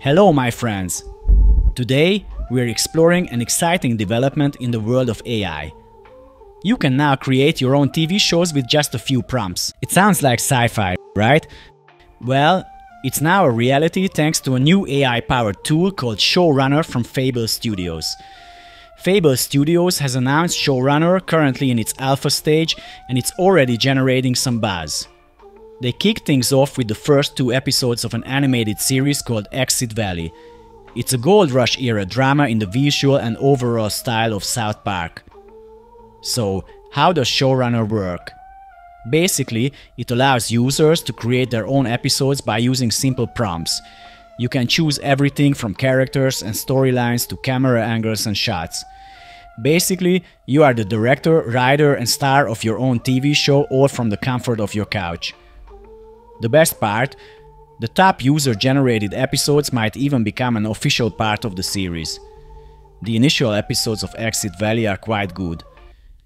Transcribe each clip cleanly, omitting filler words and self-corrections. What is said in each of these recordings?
Hello my friends! Today we're exploring an exciting development in the world of AI. You can now create your own TV shows with just a few prompts. It sounds like sci-fi, right? Well, it's now a reality thanks to a new AI-powered tool called Showrunner from Fable Studios. Fable Studios has announced Showrunner currently in its alpha stage and it's already generating some buzz. They kicked things off with the first 2 episodes of an animated series called Exit Valley. It's a Gold Rush era drama in the visual and overall style of South Park. So, how does Showrunner work? Basically, it allows users to create their own episodes by using simple prompts. You can choose everything from characters and storylines to camera angles and shots. Basically, you are the director, writer and star of your own TV show all from the comfort of your couch. The best part, the top user-generated episodes might even become an official part of the series. The initial episodes of Exit Valley are quite good.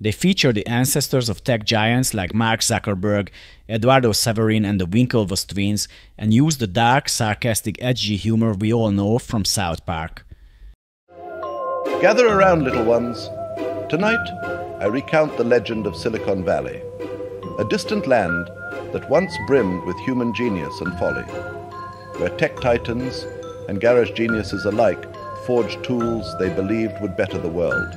They feature the ancestors of tech giants like Mark Zuckerberg, Eduardo Saverin and the Winklevoss twins and use the dark, sarcastic, edgy humor we all know from South Park. Gather around, little ones. Tonight, I recount the legend of Silicon Valley, a distant land that once brimmed with human genius and folly, where tech titans and garage geniuses alike forged tools they believed would better the world.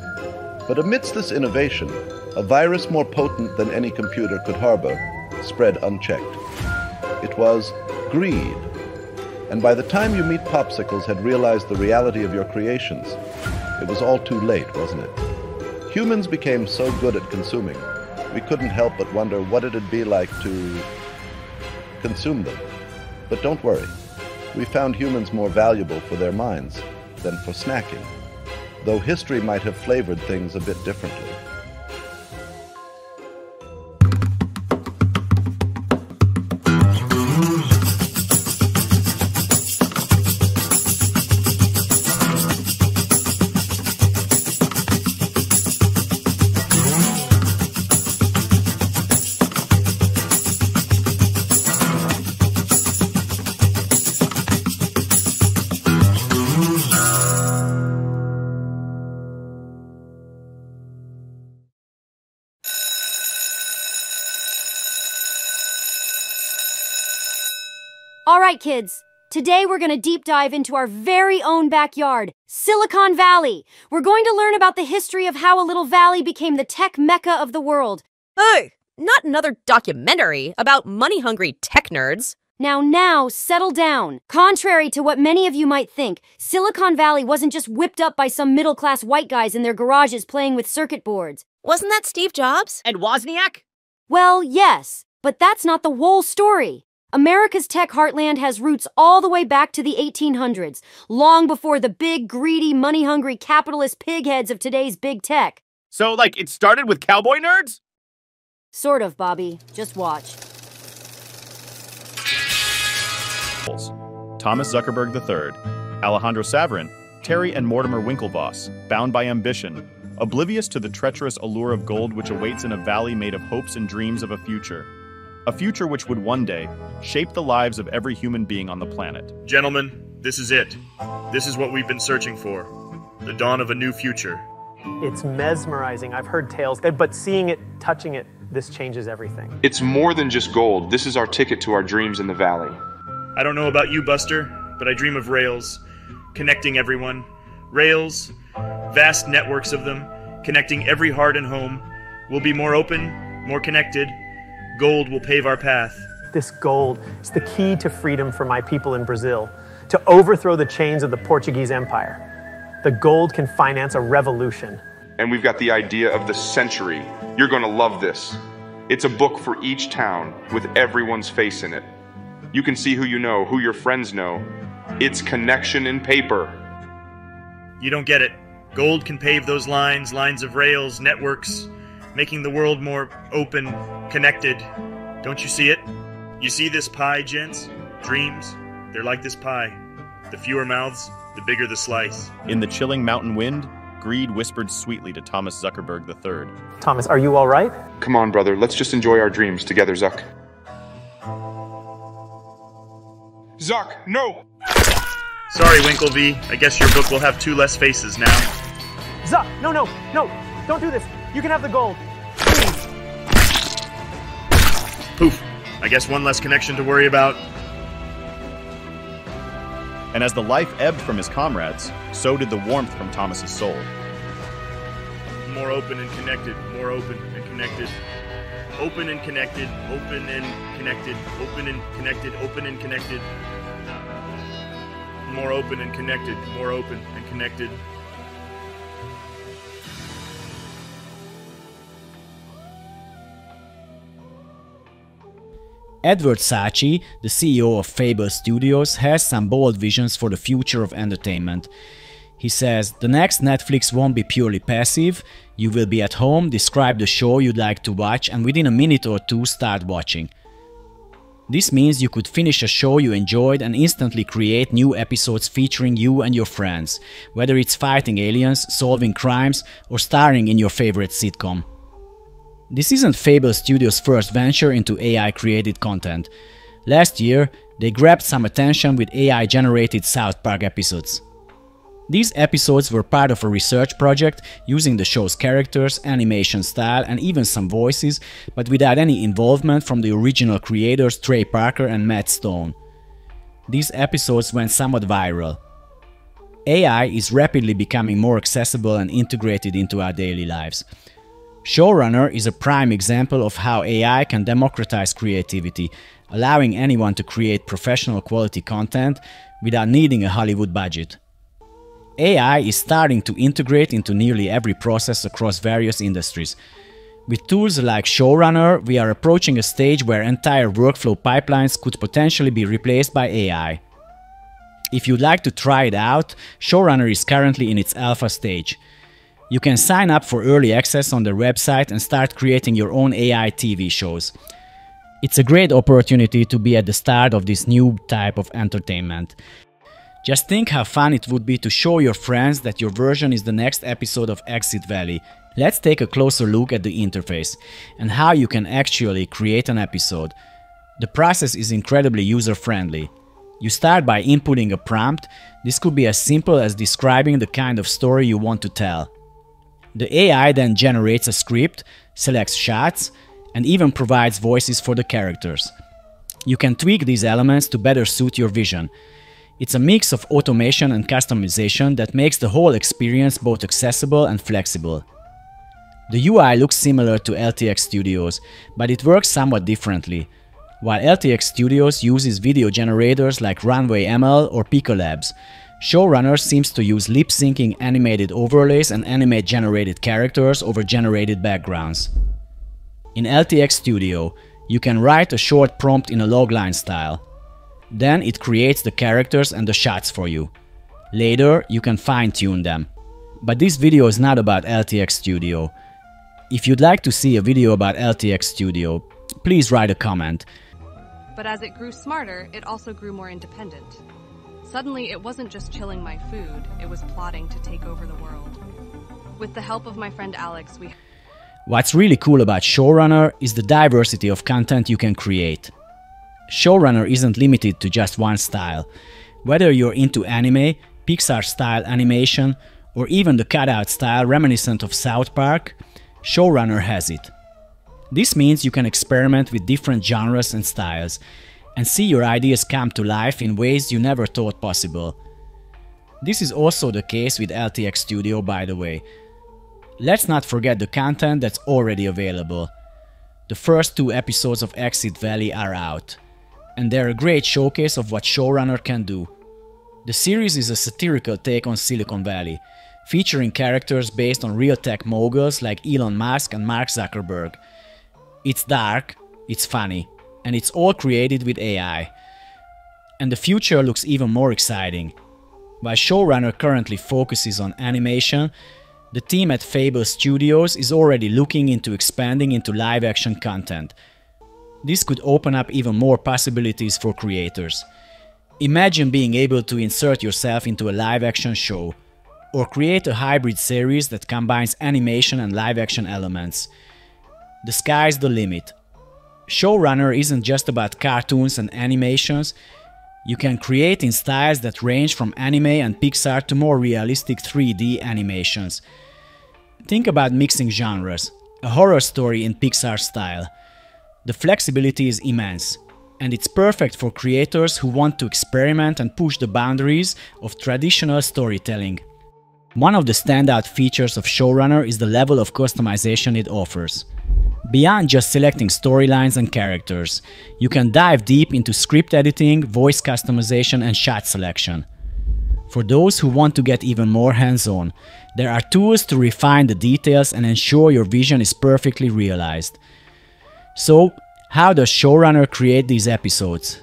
But amidst this innovation, a virus more potent than any computer could harbor spread unchecked. It was greed. And by the time you meet Popsicles had realized the reality of your creations, it was all too late, wasn't it? Humans became so good at consuming, we couldn't help but wonder what it'd be like to consume them. But don't worry, we found humans more valuable for their minds than for snacking, though history might have flavored things a bit differently. Alright kids, today we're gonna deep dive into our very own backyard, Silicon Valley. We're going to learn about the history of how a little valley became the tech mecca of the world. Hey, not another documentary about money-hungry tech nerds. Now, settle down. Contrary to what many of you might think, Silicon Valley wasn't just whipped up by some middle-class white guys in their garages playing with circuit boards. Wasn't that Steve Jobs? And Wozniak? Well, yes, but that's not the whole story. America's tech heartland has roots all the way back to the 1800s, long before the big, greedy, money-hungry capitalist pigheads of today's big tech. So, it started with cowboy nerds? Sort of, Bobby. Just watch. Thomas Zuckerberg III, Alejandro Saverin, Terry and Mortimer Winklevoss, bound by ambition, oblivious to the treacherous allure of gold which awaits in a valley made of hopes and dreams of a future which would one day shape the lives of every human being on the planet. Gentlemen, this is it. This is what we've been searching for. The dawn of a new future. It's mesmerizing. I've heard tales, but seeing it, touching it, this changes everything. It's more than just gold. This is our ticket to our dreams in the valley. I don't know about you, Buster, but I dream of rails, connecting everyone. Rails, vast networks of them, connecting every heart and home. We'll be more open, more connected. Gold will pave our path. This gold is the key to freedom for my people in Brazil, to overthrow the chains of the Portuguese Empire. The gold can finance a revolution. And we've got the idea of the century. You're going to love this. It's a book for each town with everyone's face in it. You can see who you know, who your friends know. It's connection in paper. You don't get it. Gold can pave those lines of rails, networks, making the world more open, connected. Don't you see it? You see this pie, gents? Dreams, they're like this pie. The fewer mouths, the bigger the slice. In the chilling mountain wind, greed whispered sweetly to Thomas Zuckerberg III. Thomas, are you all right? Come on, brother, let's just enjoy our dreams together, Zuck. Zuck, no! Sorry, Winklevee. I guess your book will have 2 less faces now. Zuck, no, don't do this. You can have the gold. Please. Poof. I guess 1 less connection to worry about. And as the life ebbed from his comrades, so did the warmth from Thomas's soul. More open and connected, more open and connected. Open and connected, open and connected, open and connected, open and connected. More open and connected, more open and connected. Edward Sachi, the CEO of Fable Studios, has some bold visions for the future of entertainment. He says, the next Netflix won't be purely passive, you will be at home, describe the show you'd like to watch, and within a minute or 2 start watching. This means you could finish a show you enjoyed and instantly create new episodes featuring you and your friends, whether it's fighting aliens, solving crimes, or starring in your favorite sitcom. This isn't Fable Studios' first venture into AI-created content. Last year, they grabbed some attention with AI-generated South Park episodes. These episodes were part of a research project using the show's characters, animation style, and even some voices, but without any involvement from the original creators Trey Parker and Matt Stone. These episodes went somewhat viral. AI is rapidly becoming more accessible and integrated into our daily lives. Showrunner is a prime example of how AI can democratize creativity, allowing anyone to create professional quality content without needing a Hollywood budget. AI is starting to integrate into nearly every process across various industries. With tools like Showrunner, we are approaching a stage where entire workflow pipelines could potentially be replaced by AI. If you'd like to try it out, Showrunner is currently in its alpha stage. You can sign up for early access on their website and start creating your own AI TV shows. It's a great opportunity to be at the start of this new type of entertainment. Just think how fun it would be to show your friends that your version is the next episode of Exit Valley. Let's take a closer look at the interface and how you can actually create an episode. The process is incredibly user-friendly. You start by inputting a prompt. This could be as simple as describing the kind of story you want to tell. The AI then generates a script, selects shots, and even provides voices for the characters. You can tweak these elements to better suit your vision. It's a mix of automation and customization that makes the whole experience both accessible and flexible. The UI looks similar to LTX Studios, but it works somewhat differently. While LTX Studios uses video generators like Runway ML or Pico Labs, Showrunner seems to use lip-syncing animated overlays and animate generated characters over generated backgrounds. In LTX Studio, you can write a short prompt in a logline style. Then it creates the characters and the shots for you. Later, you can fine-tune them. But this video is not about LTX Studio. If you'd like to see a video about LTX Studio, please write a comment. But as it grew smarter, it also grew more independent. Suddenly, it wasn't just chilling my food, it was plotting to take over the world. With the help of my friend Alex, we... What's really cool about Showrunner is the diversity of content you can create. Showrunner isn't limited to just one style. Whether you're into anime, Pixar-style animation, or even the cutout style reminiscent of South Park, Showrunner has it. This means you can experiment with different genres and styles, and see your ideas come to life in ways you never thought possible. This is also the case with LTX Studio, by the way. Let's not forget the content that's already available. The first 2 episodes of Exit Valley are out, and they're a great showcase of what Showrunner can do. The series is a satirical take on Silicon Valley, featuring characters based on real tech moguls like Elon Musk and Mark Zuckerberg. It's dark, it's funny, and it's all created with AI. And the future looks even more exciting. While Showrunner currently focuses on animation, the team at Fable Studios is already looking into expanding into live-action content. This could open up even more possibilities for creators. Imagine being able to insert yourself into a live-action show, or create a hybrid series that combines animation and live-action elements. The sky's the limit. Showrunner isn't just about cartoons and animations, You can create in styles that range from anime and Pixar to more realistic 3D animations. Think about mixing genres, a horror story in Pixar style. The flexibility is immense, and it's perfect for creators who want to experiment and push the boundaries of traditional storytelling. One of the standout features of Showrunner is the level of customization it offers. Beyond just selecting storylines and characters, you can dive deep into script editing, voice customization, and shot selection. For those who want to get even more hands-on, there are tools to refine the details and ensure your vision is perfectly realized. So, how does Showrunner create these episodes?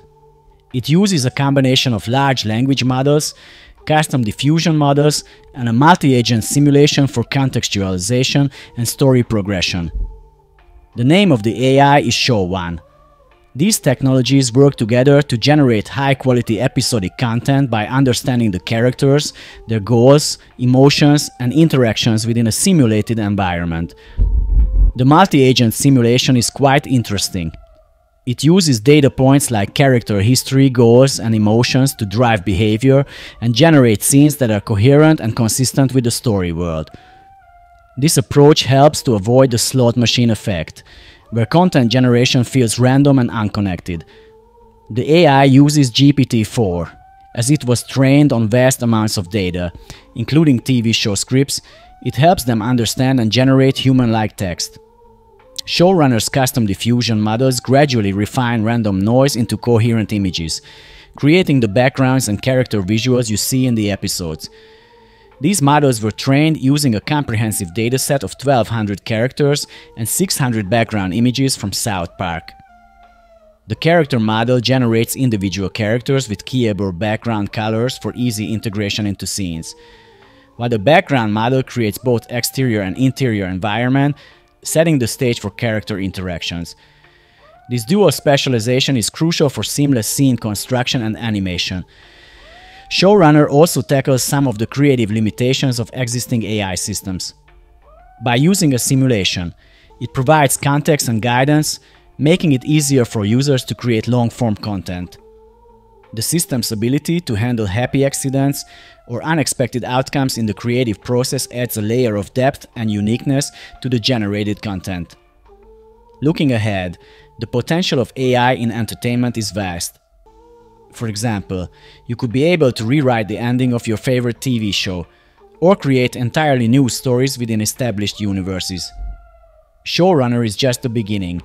It uses a combination of large language models, custom diffusion models, and a multi-agent simulation for contextualization and story progression. The name of the AI is Show1. These technologies work together to generate high-quality episodic content by understanding the characters, their goals, emotions, and interactions within a simulated environment. The multi-agent simulation is quite interesting. It uses data points like character history, goals, and emotions to drive behavior and generate scenes that are coherent and consistent with the story world. This approach helps to avoid the slot machine effect, where content generation feels random and unconnected. The AI uses GPT-4, as it was trained on vast amounts of data, including TV show scripts. It helps them understand and generate human-like text. Showrunner's custom diffusion models gradually refine random noise into coherent images, creating the backgrounds and character visuals you see in the episodes. These models were trained using a comprehensive dataset of 1200 characters and 600 background images from South Park. The character model generates individual characters with keyable background colors for easy integration into scenes, while the background model creates both exterior and interior environment, setting the stage for character interactions. This dual specialization is crucial for seamless scene construction and animation. Showrunner also tackles some of the creative limitations of existing AI systems. By using a simulation, it provides context and guidance, making it easier for users to create long-form content. The system's ability to handle happy accidents or unexpected outcomes in the creative process adds a layer of depth and uniqueness to the generated content. Looking ahead, the potential of AI in entertainment is vast. For example, you could be able to rewrite the ending of your favorite TV show, or create entirely new stories within established universes. Showrunner is just the beginning,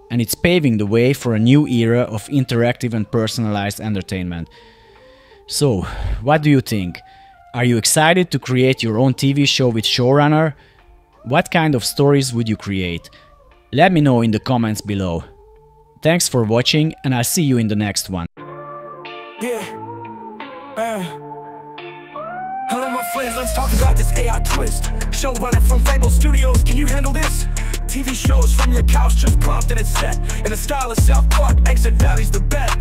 and it's paving the way for a new era of interactive and personalized entertainment. So, what do you think? Are you excited to create your own TV show with Showrunner? What kind of stories would you create? Let me know in the comments below. Thanks for watching, and I'll see you in the next one. Hello my friends, let's talk about this AI twist. Showrunner from Fable Studios, can you handle this? TV shows from your couch, just prompt and it's set. In the style of South Park, Exit Valley's the bet.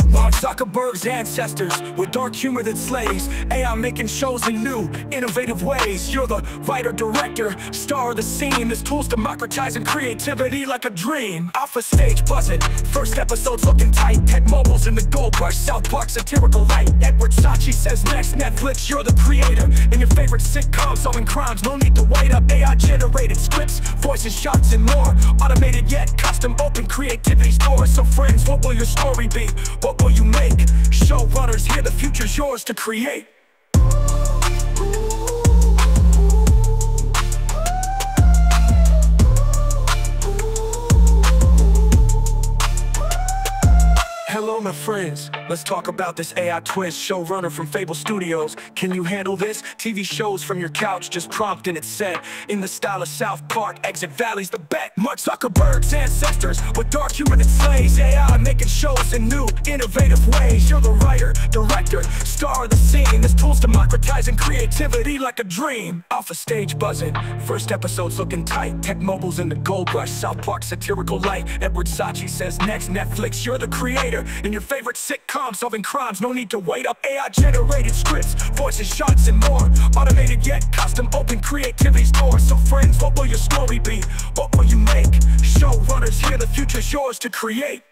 Mark Zuckerberg's ancestors, with dark humor that slays. AI making shows in new, innovative ways. You're the writer, director, star of the scene. This tool's democratizing creativity like a dream. Alpha stage buzzing, first episode's looking tight. Tech mobiles in the gold rush, South Park satirical light. Edward Sachi says next, Netflix, you're the creator. In your favorite sitcom, solving crimes, no need to wait up. AI generated scripts, voices, shots, and more. Automated yet custom, open creativity stores. So friends, what will your story be? What will you make? Showrunners here, the future's yours to create. Hello my friends, let's talk about this AI twist. Showrunner from Fable Studios, can you handle this? TV shows from your couch, just prompt and it's set. In the style of South Park, Exit Valley's the bet. Mark Zuckerberg's ancestors, with dark humor that slays. AI making shows in new, innovative ways. You're the writer, director, star of the scene. This tool's democratizing creativity like a dream. Alpha stage buzzing, first episode's looking tight. Tech mobiles in the gold rush, South Park satirical light. Edward Sachi says next, Netflix, you're the creator. In your favorite sitcom, solving crimes, no need to wait up. AI generated scripts, voices, shots, and more. Automated yet custom, open creativity stores. So friends, what will your story be? What will you make? Showrunners here, the future's yours to create.